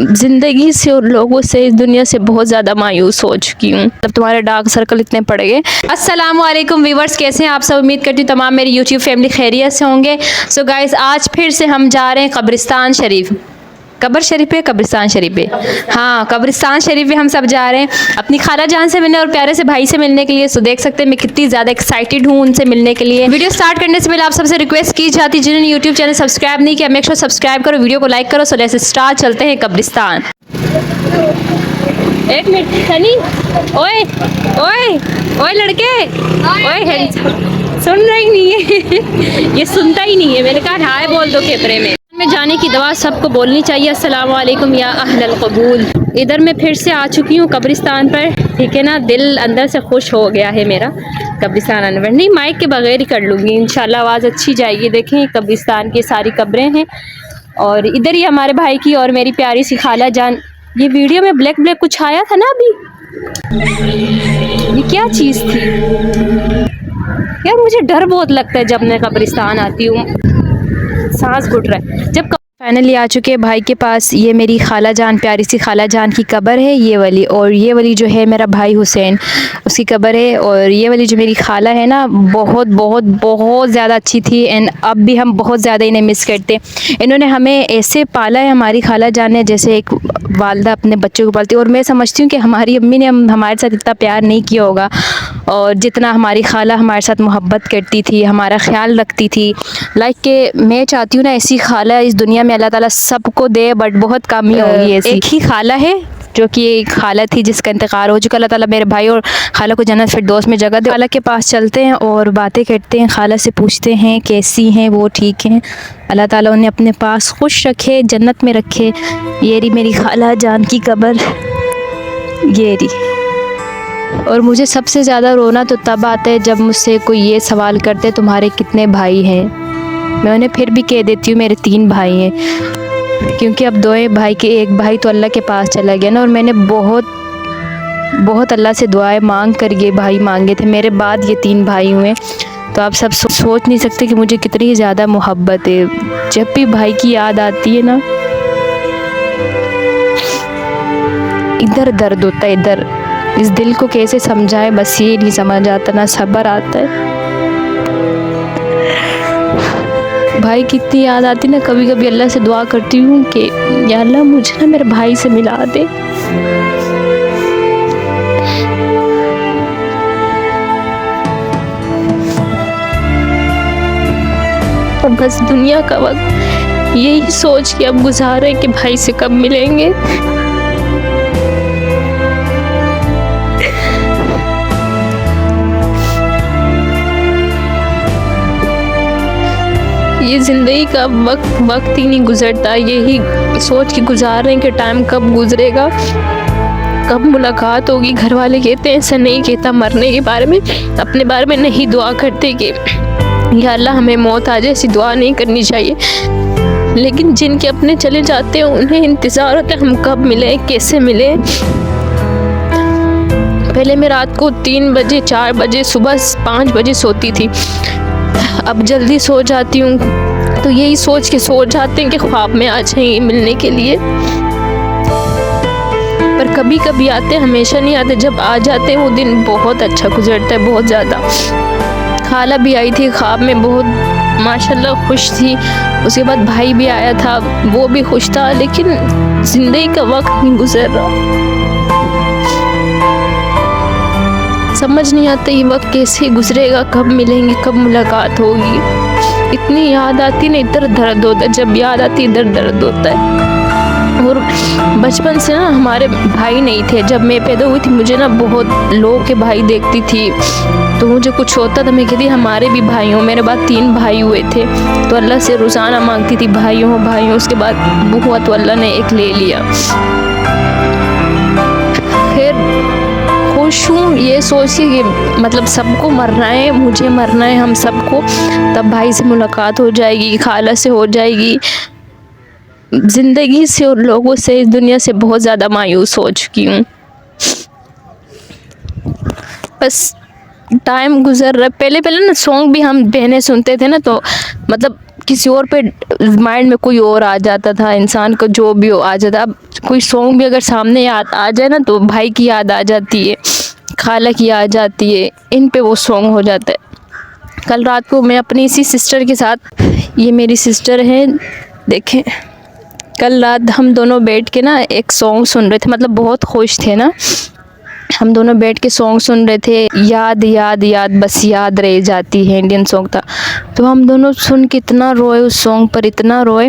ज़िंदगी से और लोगों से इस दुनिया से बहुत ज़्यादा मायूस हो चुकी हूँ। तब तुम्हारे डार्क सर्कल इतने पड़ गए। अस्सलामुअलैकुम व्यूवर्स, कैसे हैं आप सब? उम्मीद करती हूँ तमाम मेरी यूट्यूब फैमिली खैरियत से होंगे। सो गाइस, आज फिर से हम जा रहे हैं कब्रिस्तान शरीफ। कब्र शरीफ पे, कब्रिस्तान शरीफ पे, हाँ कब्रिस्तान शरीफ पे हम सब जा रहे हैं अपनी खाला जान से मिलने और प्यारे से भाई से मिलने के लिए। सो देख सकते हैं मैं कितनी ज़्यादा एक्साइटेड हूँ उनसे मिलने के लिए। वीडियो स्टार्ट करने से पहले आप सबसे रिक्वेस्ट की जाती है, जिन्होंने यूट्यूब चैनल सब्सक्राइब नहीं किया, मेक श्योर सब्सक्राइब करो, वीडियो को लाइक करो। सो लेट्स स्टार्ट, चलते हैं कब्रिस्तान। एक मिनट सनी, ओए ओए ओए लड़के, ओए सुन रही नहीं है ये सुनता ही नहीं है। मैंने कहा हाय बोल दो कैमरे में जाने की दवा सबको बोलनी चाहिए। अस्सलाम वालेकुम या अहलल कबूल। इधर मैं फिर से आ चुकी हूँ कब्रिस्तान पर, ठीक है ना। दिल अंदर से खुश हो गया है मेरा कब्रिस्तान आने पर। नहीं, माइक के बगैर ही कर लूँगी इंशाल्लाह, आवाज़ अच्छी जाएगी। देखें कब्रिस्तान की सारी कब्रें हैं और इधर ही हमारे भाई की और मेरी प्यारी सी खाला जान। ये वीडियो में ब्लैक ब्लैक कुछ आया था ना अभी, ये क्या चीज़ थी यार? मुझे डर बहुत लगता है जब मैं कब्रिस्तान आती हूँ, सांस घुट रहा है। जब फाइनली आ चुके हैं भाई के पास। ये मेरी खाला जान, प्यारी सी खाला जान की कब्र है ये वाली, और ये वाली जो है मेरा भाई हुसैन, उसकी कब्र है। और ये वाली जो मेरी खाला है ना, बहुत बहुत बहुत ज़्यादा अच्छी थी एंड अब भी हम बहुत ज़्यादा इन्हें मिस करते हैं। इन्होंने हमें ऐसे पाला है, हमारी खाला जान ने, जैसे एक वालदा अपने बच्चों को पालती है। और मैं समझती हूँ कि हमारी अम्मी ने हमारे साथ इतना प्यार नहीं किया होगा और जितना हमारी खाला हमारे साथ मोहब्बत करती थी, हमारा ख्याल रखती थी। लाइक के मैं चाहती हूँ ना ऐसी खाला इस दुनिया में अल्लाह ताला सबको दे, बट बहुत कम ही होगी ऐसी। एक ही खाला है जो कि एक खाला थी जिसका इंतकाल हो चुका। अल्लाह ताला मेरे भाई और खाला को जन्नत फिरदौस में जगह दे। खाला के पास चलते हैं और बातें करते हैं, खाला से पूछते हैं कैसी हैं वो, ठीक हैं। अल्लाह ताला उन्हें अपने पास खुश रखे, जन्नत में रखे। ये रही मेरी खाला जान की कब्र, ये रही। और मुझे सबसे ज़्यादा रोना तो तब आता है जब मुझसे कोई ये सवाल करते तुम्हारे कितने भाई हैं। मैं उन्हें फिर भी कह देती हूँ मेरे 3 भाई हैं, क्योंकि अब 2 भाई के एक भाई तो अल्लाह के पास चला गया ना। और मैंने बहुत अल्लाह से दुआएं मांग कर ये भाई मांगे थे, मेरे बाद ये 3 भाई हुए। तो आप सब सोच नहीं सकते कि मुझे कितनी ज़्यादा मोहब्बत है। जब भी भाई की याद आती है ना, इधर दर्द होता है, इधर इस दिल को कैसे समझाए, बस ये नहीं समझ आता, ना सब्र आता है। भाई की इतनी याद आती ना, कभी कभी अल्लाह से दुआ करती हूँ कि या अल्लाह मुझे ना मेरे भाई से मिला दे। और बस दुनिया का वक्त यही सोच के अब गुजारे कि भाई से कब मिलेंगे। ये ज़िंदगी का वक्त ही नहीं गुजरता, यही सोच के गुजार रहे हैं कि टाइम कब गुजरेगा, कब मुलाकात होगी। घर वाले कहते हैं, ऐसा नहीं कहता मरने के बारे में, अपने बारे में नहीं दुआ करते कि या अल्लाह हमें मौत आ जाए, ऐसी दुआ नहीं करनी चाहिए। लेकिन जिनके अपने चले जाते हैं उन्हें इंतज़ार होता है हम कब मिले, कैसे मिले। पहले मैं रात को 3 बजे, 4 बजे, सुबह 5 बजे सोती थी, अब जल्दी सो जाती हूँ। तो यही सोच के सो जाते हैं कि ख्वाब में आ जाएंगे मिलने के लिए, पर कभी कभी आते, हमेशा नहीं आते। जब आ जाते हैं वो दिन बहुत अच्छा गुजरता है, बहुत ज़्यादा। खाला भी आई थी ख्वाब में, बहुत माशाल्लाह खुश थी। उसके बाद भाई भी आया था, वो भी खुश था। लेकिन ज़िंदगी का वक्त नहीं गुजर रहा, समझ नहीं आता ये वक्त कैसे गुजरेगा, कब मिलेंगे, कब मुलाकात होगी। इतनी याद आती ना, इधर दर्द होता है। जब याद आती इधर दर्द होता है। और बचपन से ना हमारे भाई नहीं थे। जब मैं पैदा हुई थी मुझे ना बहुत लोगों के भाई देखती थी, तो मुझे कुछ होता था मैं कहती हमारे भी भाई हों। मेरे बाद 3 भाई हुए थे, तो अल्लाह से रोज़ाना मांगती थी भाई हों भाई हों। उसके बाद वो हुआ तो अल्लाह ने एक ले लिया। फिर खुश हूँ ये सोच के कि मतलब सबको मरना है, मुझे मरना है, हम सबको, तब भाई से मुलाकात हो जाएगी, खाला से हो जाएगी। ज़िंदगी से और लोगों से इस दुनिया से बहुत ज़्यादा मायूस हो चुकी हूँ। बस टाइम गुजर रहा है। पहले ना सॉन्ग भी हम बहनें सुनते थे ना, तो मतलब किसी और पे माइंड में कोई और आ जाता था, इंसान को जो भी हो आ जाता। अब कोई सॉन्ग भी अगर सामने याद आ जाए ना तो भाई की याद आ जाती है, खाला की याद आती है, इन पे वो सॉन्ग हो जाता है। कल रात को मैं अपनी इसी सिस्टर के साथ, ये मेरी सिस्टर है देखें, कल रात हम दोनों बैठ के ना एक सॉन्ग सुन रहे थे, मतलब बहुत खुश थे ना, हम दोनों बैठ के सॉन्ग सुन रहे थे, याद याद याद बस याद रह जाती है, इंडियन सॉन्ग था। तो हम दोनों सुन के इतना रोए उस सॉन्ग पर, इतना रोए,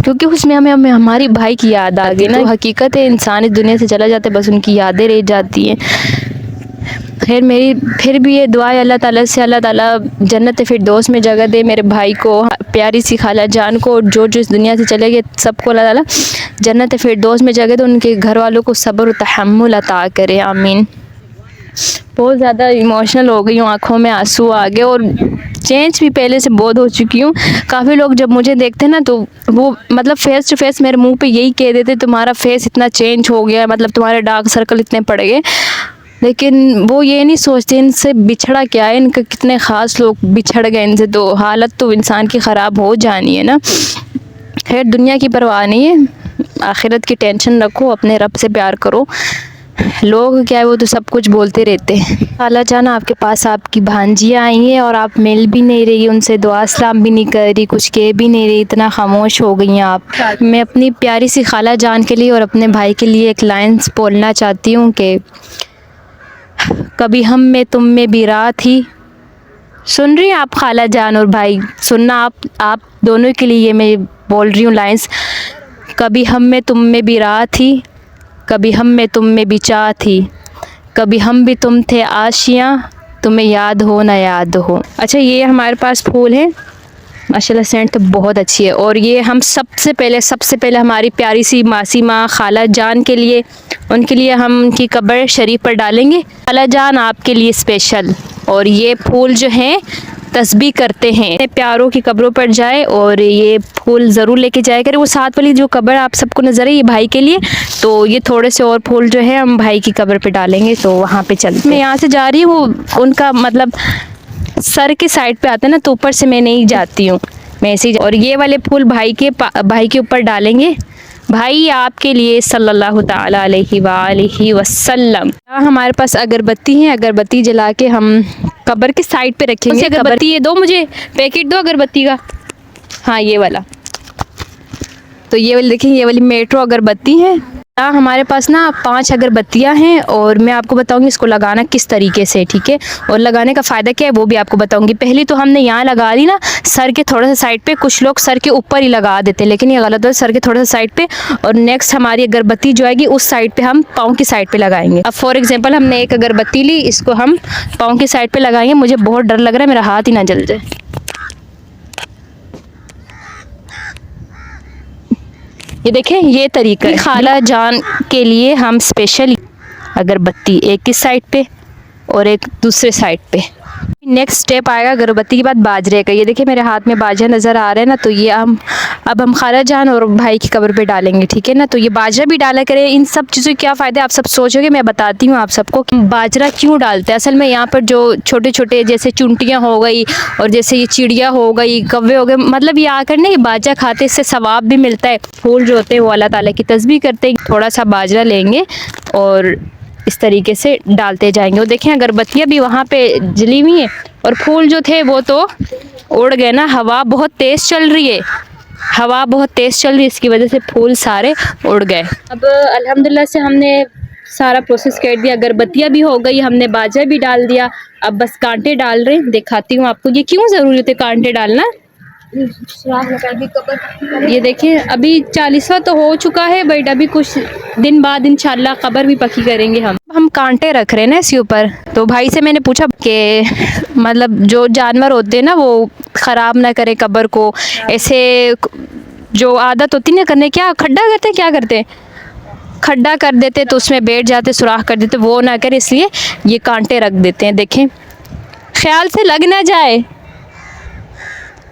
क्योंकि उसमें हमें हमारी भाई की याद आ गई ना। तो हकीकत है, इंसान इस दुनिया से चला जाता है, बस उनकी यादें रह जाती हैं। खैर मेरी फिर भी ये दुआ है अल्लाह ताला से, अल्लाह ताला जन्नत फिरदौस में जगह दे मेरे भाई को, प्यारी सी खाला जान को, जो जो इस दुनिया से चले गए सबको अल्लाह ताला जन्नत फिरदौस में जगह दे, उनके घर वालों को सब्र और तहम्मुल अता करे, आमीन। बहुत ज़्यादा इमोशनल हो गई हूँ, आँखों में आंसू आ गए और चेंज भी पहले से बहुत हो चुकी हूँ। काफ़ी लोग जब मुझे देखते ना तो वो मतलब फेस टू फेस मेरे मुंह पे यही कह देते तुम्हारा फेस इतना चेंज हो गया, मतलब तुम्हारे डार्क सर्कल इतने पड़ गए, लेकिन वो ये नहीं सोचते इनसे बिछड़ा क्या है, इनके कितने ख़ास लोग बिछड़ गए इनसे, तो हालत तो इंसान की ख़राब हो जानी है ना। खैर दुनिया की परवाह नहीं है, आखिरत की टेंशन रखो, अपने रब से प्यार करो। लोग क्या है वो तो सब कुछ बोलते रहते हैं। खाला जान आपके पास आपकी भांजियाँ आई हैं और आप मिल भी नहीं रही, उनसे दुआ सलाम भी नहीं कर रही, कुछ कह भी नहीं रही, इतना खामोश हो गई हैं आप। मैं अपनी प्यारी सी खाला जान के लिए और अपने भाई के लिए एक लाइन्स बोलना चाहती हूँ कि कभी हम में तुम में भी रात थी। सुन रही हैं आप खाला जान और भाई, सुनना आप दोनों के लिए ये मैं बोल रही हूँ लाइन्स। कभी हम में तुम में भी रात थी, कभी हम में तुम में भी चाह थी, कभी हम भी तुम थे आशियाँ, तुम्हें याद हो ना याद हो। अच्छा ये हमारे पास फूल है माशाल्लाह, सेंट तो बहुत अच्छी है। और ये हम सबसे पहले हमारी प्यारी सी मासी माँ खाला जान के लिए, उनके लिए हम उनकी कब्र शरीफ पर डालेंगे। खाला जान आपके लिए स्पेशल। और ये फूल जो हैं तस्बीह करते हैं, प्यारों की कब्रों पर जाए और ये फूल ज़रूर लेके जाया करें। वो साथ वाली जो कब्र आप सबको नज़र है ये भाई के लिए, तो ये थोड़े से और फूल जो है हम भाई की कब्र पे डालेंगे। तो वहाँ पे चलते, मैं यहाँ से जा रही हूँ, उनका मतलब सर के साइड पे आता है ना, तो ऊपर से मैं नहीं जाती हूँ, मैं ऐसे ही। और ये वाले फूल भाई के ऊपर डालेंगे, भाई आपके लिए सल्लल्लाहु ताला अलैहि वसल्लम। हमारे पास अगरबत्ती है, अगरबत्ती जला के हम कब्र के साइड पे रखेंगे। अगरबत्ती ये दो, मुझे पैकेट दो अगरबत्ती का। हाँ ये वाला, तो ये वाली देखें, ये वाली मेट्रो अगरबत्ती है। हमारे पास ना 5 अगरबत्तियाँ हैं और मैं आपको बताऊंगी इसको लगाना किस तरीके से, ठीक है, और लगाने का फ़ायदा क्या है वो भी आपको बताऊंगी। पहली तो हमने यहाँ लगा दी ना सर के थोड़ा सा साइड पे, कुछ लोग सर के ऊपर ही लगा देते, लेकिन ये गलत है, सर के थोड़ा सा साइड पे। और नेक्स्ट हमारी अगरबत्ती जो आएगी उस साइड पे हम पाँव की साइड पे लगाएंगे। अब फॉर एग्जाम्पल हमने एक अगरबत्ती ली, इसको हम पाँव की साइड पे लगाएंगे। मुझे बहुत डर लग रहा है मेरा हाथ ही ना जल जाए। ये देखें ये तरीका है। खाला जान के लिए हम स्पेशल अगरबत्ती एक इस साइड पे और एक दूसरे साइड पे। नेक्स्ट स्टेप आएगा अगरबत्ती के बाद बाजरे का। ये देखिए मेरे हाथ में बाजरा नज़र आ रहा है ना, तो ये अब हम खाला जान और भाई की कब्र पे डालेंगे, ठीक है ना। तो ये बाजरा भी डाला करें। इन सब चीज़ों के क्या फ़ायदे आप सब सोचोगे, मैं बताती हूँ आप सबको कि बाजरा क्यों डालते हैं। असल में यहाँ पर जो छोटे छोटे जैसे चुंटियाँ हो गई और जैसे ये चिड़िया हो गई, कौवे हो गए, मतलब ये आकर ना ये बाजरा खाते, इससे सवाब भी मिलता है। फूल जो होते हैं वो अल्लाह ताला की तस्बीह करते हैं। थोड़ा सा बाजरा लेंगे और इस तरीके से डालते जाएंगे। और देखें अगरबत्तियाँ भी वहाँ पे जली हुई हैं और फूल जो थे वो तो उड़ गए ना। हवा बहुत तेज़ चल रही है, हवा बहुत तेज़ चल रही है, इसकी वजह से फूल सारे उड़ गए। अब अल्हम्दुलिल्लाह से हमने सारा प्रोसेस कर दिया, अगरबत्तियाँ भी हो गई, हमने बाजरा भी डाल दिया। अब बस कांटे डाल रहे हैं, दिखाती हूँ आपको ये क्यों ज़रूरी है कांटे डालना। ये देखिए अभी 40वां तो हो चुका है, बट अभी कुछ दिन बाद इंशाल्लाह कब्र भी पक्की करेंगे। हम कांटे रख रहे हैं ना इसके ऊपर। तो भाई से मैंने पूछा कि मतलब जो जानवर होते हैं ना वो ख़राब ना करें कब्र को, ऐसे जो आदत होती ना करने, क्या खड्डा करते हैं, क्या करते हैं, खड्डा कर देते तो उसमें बैठ जाते, सुराख कर देते, वो ना करें इसलिए ये कांटे रख देते हैं। देखें ख्याल से लग ना जाए,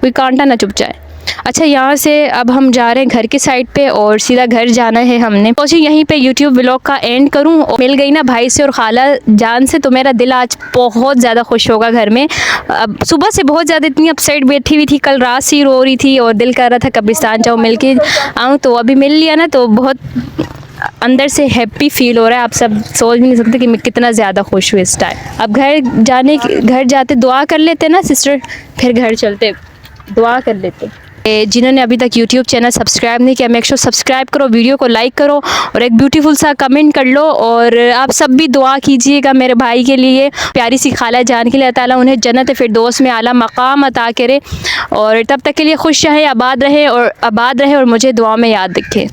कोई कांटा ना चुभ जाए। अच्छा यहाँ से अब हम जा रहे हैं घर के साइड पे और सीधा घर जाना है हमने। सोची यहीं पे यूट्यूब व्लॉग का एंड करूँ। और मिल गई ना भाई से और खाला जान से, तो मेरा दिल आज बहुत ज़्यादा खुश होगा घर में। अब सुबह से बहुत ज़्यादा इतनी अपसेट बैठी हुई थी, कल रात से ही रो रही थी और दिल कर रहा था कब्रिस्तान जाऊँ मिल के आऊँ, तो अभी मिल लिया ना तो बहुत अंदर से हैप्पी फील हो रहा है। आप सब सोच भी नहीं सकते कि मैं कितना ज़्यादा खुश हूँ इस टाइम। अब घर जाते दुआ कर लेते ना सिस्टर, फिर घर चलते दुआ कर लेते। जिन्होंने अभी तक यूट्यूब चैनल सब्सक्राइब नहीं किया, मेक श्योर सब्सक्राइब करो, वीडियो को लाइक करो और एक ब्यूटीफुल सा कमेंट कर लो। और आप सब भी दुआ कीजिएगा मेरे भाई के लिए, प्यारी सी खाला जान के लिए। अल्लाह ताला उन्हें जन्नत फिरदौस में आला मकाम अता करे। और तब तक के लिए खुश रहे, आबाद रहे और मुझे दुआ में याद रखें।